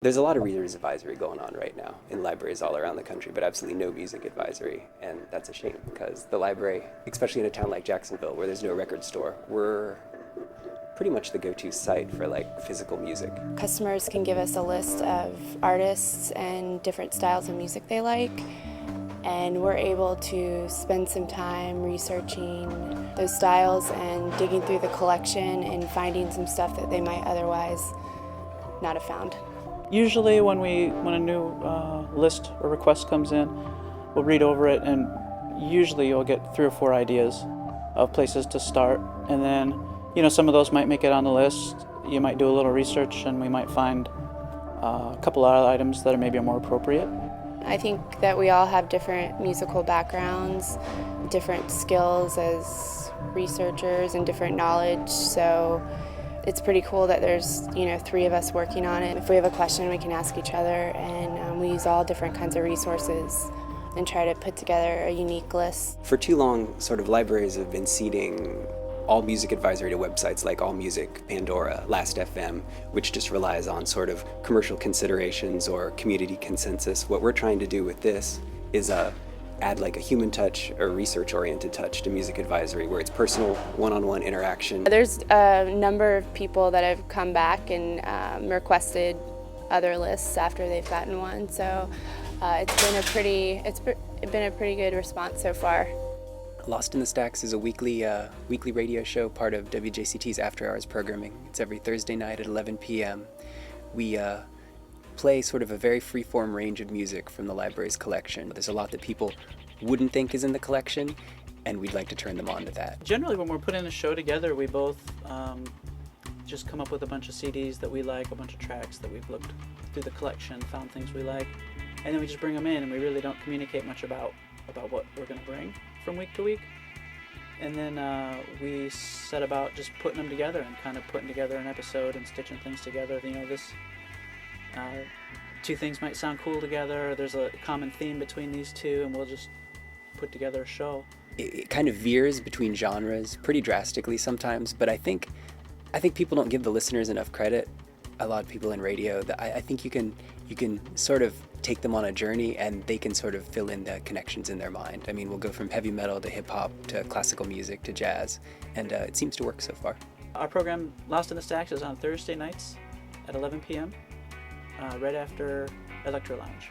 There's a lot of readers advisory going on right now in libraries all around the country, but absolutely no music advisory. And that's a shame because the library, especially in a town like Jacksonville where there's no record store, we're pretty much the go-to site for like physical music. Customers can give us a list of artists and different styles of music they like, and we're able to spend some time researching those styles and digging through the collection and finding some stuff that they might otherwise not have found. Usually when a new list or request comes in, we'll read over it, and usually you'll get 3 or 4 ideas of places to start, and then some of those might make it on the list. You might do a little research and we might find a couple of items that are maybe more appropriate. I think that we all have different musical backgrounds, different skills as researchers, and different knowledge, so it's pretty cool that there's 3 of us working on it. If we have a question, we can ask each other, and we use all different kinds of resources and try to put together a unique list. For too long, sort of libraries have been ceding all music advisory to websites like AllMusic, Pandora, Last.fm, which just relies on sort of commercial considerations or community consensus. What we're trying to do with this is add like a human touch or research-oriented touch to music advisory, where it's personal, one-on-one interaction. There's a number of people that have come back and requested other lists after they've gotten one, so it's been a pretty good response so far. Lost in the Stacks is a weekly radio show, part of WJCT's After Hours programming. It's every Thursday night at 11 p.m. We play sort of a very free-form range of music from the library's collection. There's a lot that people wouldn't think is in the collection, and we'd like to turn them on to that. Generally, when we're putting a show together, we both just come up with a bunch of CDs that we like, a bunch of tracks that we've looked through the collection, found things we like, and then we just bring them in, and we really don't communicate much about what we're going to bring from week to week. And then we set about just putting them together and kind of putting together an episode and stitching things together. This 2 things might sound cool together, there's a common theme between these 2, and we'll just put together a show. It kind of veers between genres pretty drastically sometimes, but I think people don't give the listeners enough credit. A lot of people in radio, I think you can sort of take them on a journey, and they can sort of fill in the connections in their mind. I mean, we'll go from heavy metal to hip hop to classical music to jazz, and it seems to work so far. Our program, Lost in the Stacks, is on Thursday nights at 11 p.m. Right after Electro Lounge.